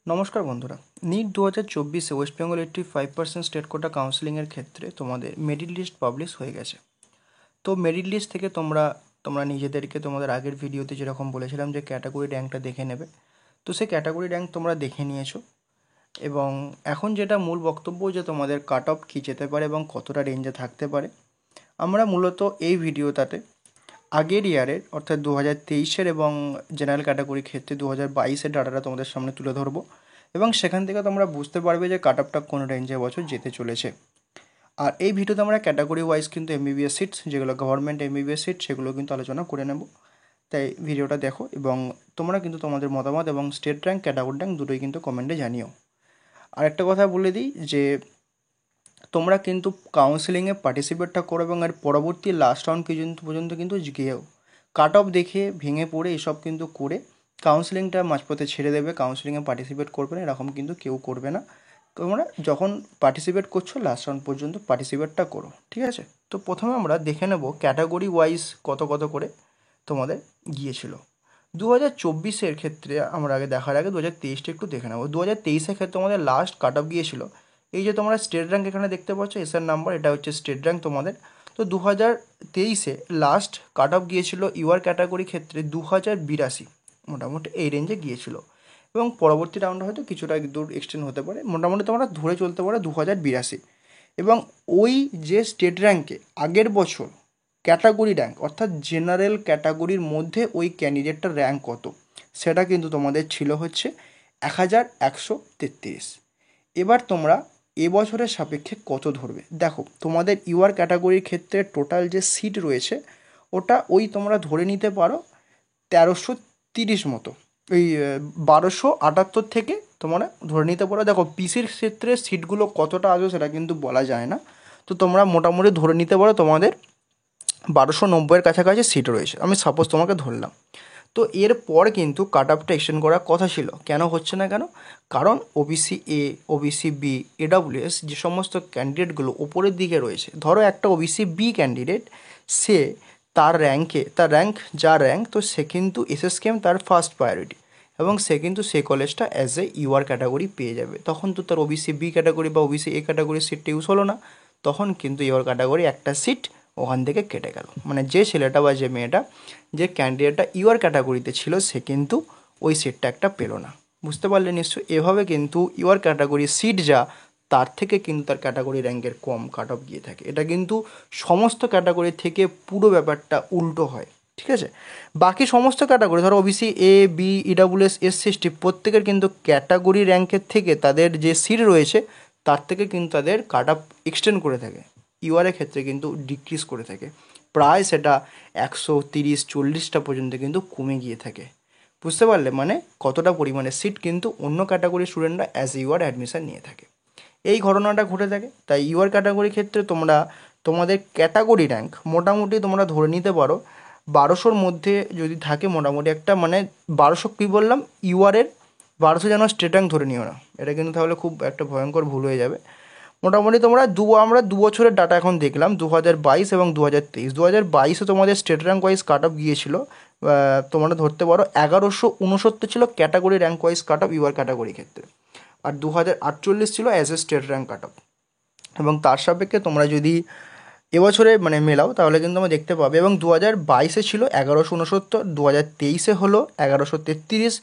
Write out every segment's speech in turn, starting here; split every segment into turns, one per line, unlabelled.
নমস্কার বন্ধুরা। নিট 2024-এ ওয়েস্ট বেঙ্গল 85% স্টেট কোটা কাউন্সেলিংয়ের ক্ষেত্রে তোমাদের মেরিট লিস্ট পাবলিশ হয়ে গেছে। তো মেরিট লিস্ট থেকে তোমরা নিজেদেরকে তোমাদের আগের ভিডিওতে যেরকম বলেছিলাম যে ক্যাটাগরি র্যাঙ্কটা দেখে নেবে, তো সেই ক্যাটাগরি র্যাঙ্ক তোমরা দেখে নিয়েছো। এবং এখন যেটা মূল বক্তব্য যে তোমাদের কাট অফ কী যেতে পারে এবং কতটা রেঞ্জে থাকতে পারে, আমরা মূলত এই ভিডিওটাতে আগের ইয়ারের অর্থাৎ 2023-এর এবং জেনারেল ক্যাটাগরির ক্ষেত্রে 2022-এর ডাটাটা তোমাদের সামনে তুলে ধরবো এবং সেখান থেকে তোমরা বুঝতে পারবে যে কাট অফটা কোন রেঞ্জে বছর যেতে চলেছে। আর এই ভিডিওতে আমরা ক্যাটাগরি ওয়াইজ কিন্তু এমবিবিএস সিটস, যেগুলো গভর্নমেন্ট এমবিবিএস সিট, সেগুলো কিন্তু আলোচনা করে নেব। তাই ভিডিওটা দেখো এবং তোমরা কিন্তু তোমাদের মতামত এবং স্টেট র্যাঙ্ক, ক্যাটাগরি র্যাঙ্ক দুটোই কিন্তু কমেন্টে জানিও। আর একটা কথা বলে দিই যে তোমরা কিন্তু কাউন্সেলিংয়ে পার্টিসিপেটটা করো এবং এর পরবর্তী লাস্ট রাউন্ড পর্যন্ত কিন্তু গিয়েও কাট অফ দেখে ভেঙে পড়ে এসব কিন্তু করে কাউন্সেলিংটা মাঝপথে ছেড়ে দেবে, কাউন্সেলিংয়ে পার্টিসিপেট করবে না, এরকম কিন্তু কেউ করবে না। তোমরা যখন পার্টিসিপেট করছো লাস্ট রাউন্ড পর্যন্ত পার্টিসিপেটটা করো, ঠিক আছে? তো প্রথমে আমরা দেখে নেব ক্যাটাগরি ওয়াইজ কত করে তোমাদের গিয়েছিল 2024-এর ক্ষেত্রে। আমরা আগে দেখার আগে 2023টা একটু দেখে নেব। 2023-এর ক্ষেত্রে তোমাদের লাস্ট কাট অফ গিয়েছিল, এই যে তোমরা স্টেট র্যাঙ্ক এখানে দেখতে পাচ্ছ, এসআর নাম্বার, এটা হচ্ছে স্টেট র্যাঙ্ক তোমাদের। তো 2023-এ লাস্ট কাট অফ গিয়েছিল ইউআর ক্যাটাগরি ক্ষেত্রে 2082, মোটামুটি এই রেঞ্জে গিয়েছিল। এবং পরবর্তী রাউন্ডে হয়তো কিছুটা দূর এক্সটেন্ড হতে পারে, মোটামুটি তোমরা ধরে চলতে পারো 2082। এবং ওই যে স্টেট র্যাঙ্কে আগের বছর ক্যাটাগরি র্যাঙ্ক অর্থাৎ জেনারেল ক্যাটাগরির মধ্যে ওই ক্যান্ডিডেটটার র্যাঙ্ক কত, সেটা কিন্তু তোমাদের ছিল হচ্ছে 1133। এবার তোমরা এবছরের সাপেক্ষে কত ধরবে দেখো। তোমাদের ইউআর ক্যাটাগরির ক্ষেত্রে টোটাল যে সিট রয়েছে ওটা ওই তোমরা ধরে নিতে পারো 1330 মতো, ওই 1278 থেকে তোমরা ধরে নিতে পারো। দেখো পিসির ক্ষেত্রে সিটগুলো কতটা আসবে সেটা কিন্তু বলা যায় না, তো তোমরা মোটামুটি ধরে নিতে পারো তোমাদের 1290-এর কাছাকাছি সিট রয়েছে, আমি সাপোজ তোমাকে ধরলাম। তো এরপর কিন্তু কাট অফটা এক্সটেন্ড করার কথা ছিল, কেন হচ্ছে না কেন? কারণ OBC A, OBC B, EWS যে সমস্ত ক্যান্ডিডেটগুলো ওপরের দিকে রয়েছে, ধরো একটা ওবিসি বি ক্যান্ডিডেট, সে তার র্যাঙ্ক যা র্যাঙ্ক, তো সে কিন্তু এসএসকেএম তার ফার্স্ট প্রায়োরিটি এবং সে কিন্তু সেই কলেজটা অ্যাজ এ ইউআর ক্যাটাগরি পেয়ে যাবে। তখন তো তার ওবিসি বি ক্যাটাগরি বা ওবিসি এ ক্যাটাগরির সিটটা ইউজ হলো না, তখন কিন্তু ইউআর ক্যাটাগরি একটা সিট ওখান থেকে কেটে গেল। মানে যে ছেলেটা বা যে মেয়েটা, যে ক্যান্ডিডেটটা ইউআর ক্যাটাগরিতে ছিল, সে কিন্তু ওই সিটটা একটা পেলো না। বুঝতে পারলে নিশ্চয়ই? এভাবে কিন্তু ইউআর ক্যাটাগরির সিট যা, তার থেকে কিন্তু তার ক্যাটাগরি র্যাঙ্কের কম কাট অফ গিয়ে থাকে। এটা কিন্তু সমস্ত ক্যাটাগরি থেকে পুরো ব্যাপারটা উল্টো হয়, ঠিক আছে? বাকি সমস্ত ক্যাটাগরি, ধরো OBC A, B, EWS, SC, ST, প্রত্যেকের কিন্তু ক্যাটাগরি র্যাঙ্কের থেকে তাদের যে সিট রয়েছে তার থেকে কিন্তু তাদের কাট অফ এক্সটেন্ড করে থাকে। ইউআরের ক্ষেত্রে কিন্তু ডিক্রিজ করে থাকে, প্রায় সেটা 130-40টা পর্যন্ত কিন্তু কমে গিয়ে থাকে। বুঝতে পারলে মানে কতটা পরিমাণে সিট কিন্তু অন্য ক্যাটাগরির স্টুডেন্টরা অ্যাজ ইউআর অ্যাডমিশান নিয়ে থাকে, এই ঘটনাটা ঘটে থাকে। তাই ইউআর ক্যাটাগরির ক্ষেত্রে তোমাদের ক্যাটাগরি র্যাঙ্ক মোটামুটি তোমরা ধরে নিতে পারো 1200-র মধ্যে যদি থাকে, মোটামুটি একটা মানে 1200 কী বললাম, ইউআরের 1200 যেন স্টেট র্যাঙ্ক ধরে নিও না, এটা কিন্তু তাহলে খুব একটা ভয়ঙ্কর ভুল হয়ে যাবে। মোটামুটি আমরা 2 বছরের ডাটা এখন দেখলাম, 2022 এবং 2023। 2022-এ তোমাদের state rank wise cut off গিয়েছিল, তোমরা ধরতে পারো 1169 ছিল category rank wise cut off UR category ক্ষেত্রে, আর 2048 ছিল as a state rank cut off. এবং তার সাপেক্ষে তোমরা যদি এবছরে মানে মেলাও তাহলে কিন্তু আমরা দেখতে পাবে। এবং 2022-এ ছিল 1169, 2023-এ হলো 1133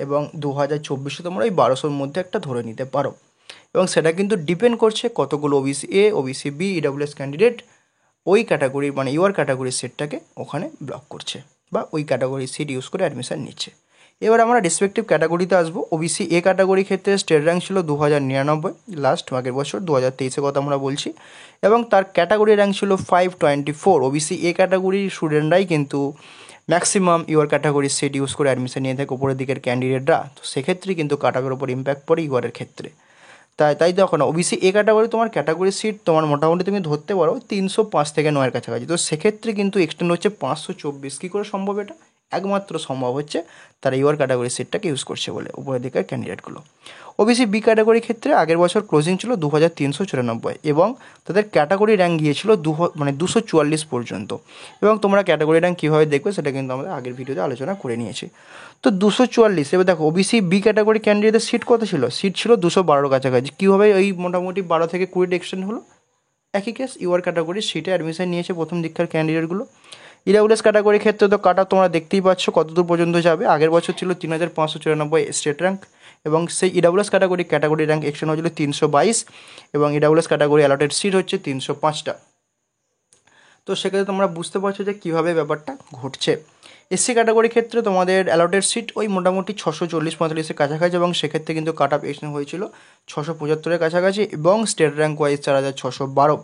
এবং 2024-এ তোমরা ওই 1200-র মধ্যে একটা ধরে নিতে পারো। এবং সেটা কিন্তু ডিপেন্ড করছে কতগুলো OBC A, OBC B, EWS candidate ওই ক্যাটাগরির মানে ইউআর ক্যাটাগরির সিটটাকে ওখানে ব্লক করছে বা ওই ক্যাটাগরির সিট ইউজ করে অ্যাডমিশান নিচ্ছে। এবার আমরা রেসপেক্টিভ ক্যাটাগরিতে আসবো। ওবিসি এ ক্যাটাগরির ক্ষেত্রে স্টেট র্যাঙ্ক ছিল 2099, লাস্ট আগের বছর 2023-এর কথা আমরা বলছি, এবং তার ক্যাটাগরি র্যাঙ্ক ছিল 524। ওবিসি এ ক্যাটাগরির স্টুডেন্টরাই কিন্তু ম্যাক্সিমাম ইউআর ক্যাটাগরির সিট ইউজ করে অ্যাডমিশন নিয়ে থাকে উপরের দিকের ক্যান্ডিডেটরা, তো সেক্ষেত্রে কিন্তু কাট অফের ওপর ইম্প্যাক্ট পড়ে ইউআরের ক্ষেত্রে। তাই দেখো না, ওবিসি এ ক্যাটাগরি তোমার ক্যাটাগরি সিট তোমার মোটামুটি তুমি ধরতে পারো 305 থেকে 9-এর কাছাকাছি, তো সেক্ষেত্রে কিন্তু এক্সটেন্ড হচ্ছে 524। কী করে সম্ভব এটা? একমাত্র সম্ভব হচ্ছে তারা ইউআর ক্যাটাগরি সিটটাকে ইউজ করছে বলে উপরের দিকের ক্যান্ডিডেটগুলো। ওবিসি বি ক্যাটাগরির ক্ষেত্রে আগের বছর ক্লোজিং ছিল 2394 এবং তাদের ক্যাটাগরি র্যাঙ্ক গিয়েছিল 244 পর্যন্ত। এবং তোমরা ক্যাটাগরি র্যাঙ্ক কীভাবে দেখবে সেটা কিন্তু আমরা আগের ভিডিওতে আলোচনা করে নিয়েছি। তো 244, এবার দেখো ওবিসি বি ক্যাটাগরি ক্যান্ডিডেটের সিট কত ছিল? সিট ছিল 212 কাছাকাছি। কীভাবে এই মোটামুটি 12 থেকে 20 এক্সটেন্ড হলো? একই কেস, ইউআর ক্যাটাগরির সিটে অ্যাডমিশন নিয়েছে প্রথম দীক্ষার ক্যান্ডিডেটগুলো। ইডাব্লিউএস ক্যাটাগরির ক্ষেত্রে তো কাট অফ তোমরা দেখতেই পাচ্ছ কতদূর পর্যন্ত যাবে। আগের বছর ছিল 3594 স্টেট র্যাঙ্ক এবং সেই ইডাব্লিউএস ক্যাটাগরি র্যাঙ্ক এক্সটেন্ড হয়েছিল 322 এবং ইডাব্লিউএস ক্যাটাগরি অ্যালটেড সিট হচ্ছে 305টা। তো সেক্ষেত্রে তোমরা বুঝতে পারছো যে কীভাবে ব্যাপারটা ঘটছে। এসসি ক্যাটাগরির ক্ষেত্রে তোমাদের অ্যালটেড সিট ওই মোটামুটি 640-45-এর কাছাকাছি এবং সেক্ষেত্রে কিন্তু কাট অফ এক্সটেন্ড হয়েছিল 675-এর কাছাকাছি এবং স্টেট র্যাঙ্ক ওয়াইজ 4612।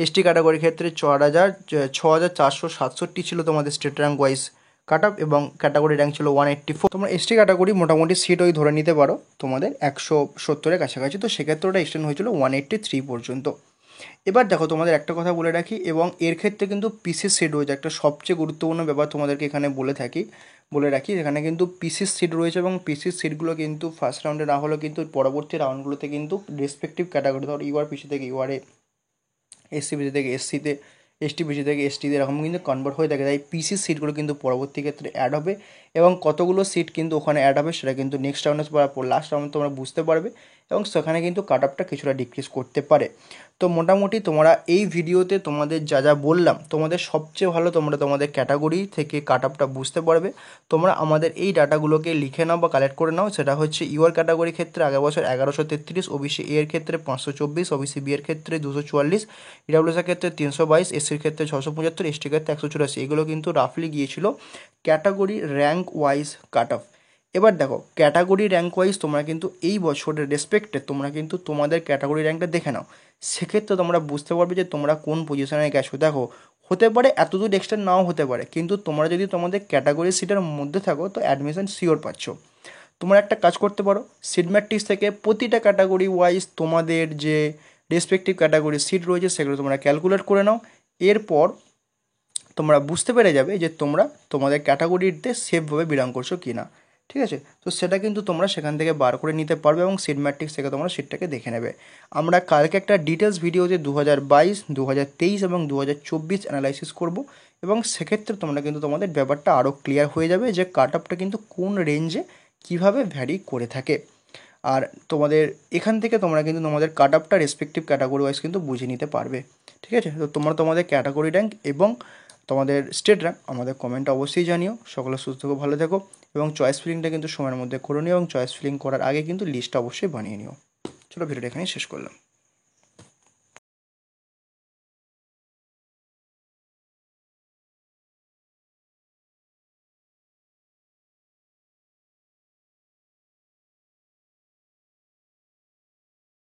এসটি ক্যাটাগরির ক্ষেত্রে 6467 ছিল তোমাদের state rank wise cut off এবং ক্যাটাগরি র্যাঙ্ক ছিল 184। তোমরা এসটি ক্যাটাগরি মোটামুটি সিট ওই ধরে নিতে পারো তোমাদের 170-এর কাছাকাছি। তো সেক্ষেত্রে ওটা এক্সটেন্ড হয়েছিল 183 পর্যন্ত। এবার দেখো তোমাদের একটা কথা বলে রাখি, এবং এর ক্ষেত্রে কিন্তু পিসি সিট রয়েছে। একটা সবচেয়ে গুরুত্বপূর্ণ ব্যাপার তোমাদেরকে এখানে বলে রাখি, এখানে কিন্তু পিসি সিট রয়েছে এবং পিসি সিটগুলো কিন্তু ফার্স্ট রাউন্ডে না হলেও কিন্তু পরবর্তী রাউন্ডগুলোতে কিন্তু রেসপেক্টিভ ক্যাটাগরি, ধরো ইউআর পিসি থেকে ইউআরএ, এসসি পিসি থেকে এসসিতে, এসটি পিসি থেকে এসটিতে এরকম কিন্তু কনভার্ট হয়ে থাকে। তাই পিসি সিটগুলো কিন্তু পরবর্তী ক্ষেত্রে অ্যাড হবে এবং কতগুলো সিট কিন্তু ওখানে অ্যাড হবে সেটা কিন্তু নেক্সট রাউন্ডে বা লাস্ট রাউন্ডে তোমরা বুঝতে পারবে এবং সেখানে কিন্তু কাট অফটা কিছুটা ডিক্রিজ করতে পারে। তো মোটামুটি তোমরা এই ভিডিওতে তোমাদের যা যা বললাম, তোমাদের সবচেয়ে ভালো তোমরা তোমাদের ক্যাটাগরি থেকে কাট অফটা বুঝতে পারবে। তোমরা আমাদের এই ডাটাগুলোকে লিখে নাও বা কালেক্ট করে নাও। সেটা হচ্ছে ইউআর ক্যাটাগরির ক্ষেত্রে আগের বছর 1133, ওবিসি এ এর ক্ষেত্রে 524, ওবিসি বি এর ক্ষেত্রে 244, ইডাব্লিউএস এর ক্ষেত্রে 322, এসসির ক্ষেত্রে 675, এসটির ক্ষেত্রে 184। এগুলো কিন্তু রাফলি গিয়েছিল category rank wise cut of. এবার দেখো ক্যাটাগরি র্যাঙ্ক ওয়াইজ তোমরা কিন্তু এই বছরের রেসপেক্টে তোমরা কিন্তু তোমাদের ক্যাটাগরি র্যাঙ্কটা দেখে নাও। সেক্ষেত্রে তোমরা বুঝতে পারবে যে তোমরা কোন পজিশনে গেছো। দেখো হতে পারে এতদূর এক্সটেন্ড নাও হতে পারে, কিন্তু তোমরা যদি তোমাদের ক্যাটাগরি সিটের মধ্যে থাকো তো অ্যাডমিশন শিওর পাচ্ছ। তোমরা একটা কাজ করতে পারো, সিট ম্যাট্রিক্স থেকে প্রতিটা ক্যাটাগরি ওয়াইজ তোমাদের যে রেসপেক্টিভ ক্যাটাগরি সিট রয়েছে সেগুলো তোমরা ক্যালকুলেট করে নাও। এরপর তোমরা বুঝতে পেরে যাবে যে তোমরা তোমাদের ক্যাটাগরিতে সেফভাবে বিলং করছো কি না। ঠিক আছে, তো সেটা কিন্তু তোমরা সেখান থেকে বার করে নিতে পারবে এবং সিট ম্যাট্রিক্স থেকে তোমরা সিটটাকে দেখে নেবে। আমরা কালকে একটা ডিটেলস ভিডিওতে 2022, 2023 এবং 2024 অ্যানালাইসিস করব এবং সেক্ষেত্রে তোমরা কিন্তু তোমাদের ব্যাপারটা আরও ক্লিয়ার হয়ে যাবে যে কাট অফটা কিন্তু কোন রেঞ্জে কীভাবে ভ্যারি করে থাকে। আর তোমাদের এখান থেকে তোমরা কিন্তু তোমাদের কাট অফটা রেসপেক্টিভ ক্যাটাগরি ওয়াইজ কিন্তু বুঝে নিতে পারবে। ঠিক আছে, তো তোমরা তোমাদের ক্যাটাগরি র্যাঙ্ক এবং তোমাদের স্টেট র্যাঙ্ক আমাদের কমেন্টে অবশ্যই জানিও। সকলে সুস্থ থেকো, ভালো থেকো এবং চয়েস ফিলিংটা কিন্তু সময়ের মধ্যে করে নিও এবং চয়েস ফিলিং করার আগে কিন্তু লিস্টটা অবশ্যই বানিয়ে নিও। চলো ভিডিওটা এখানেই শেষ করলাম।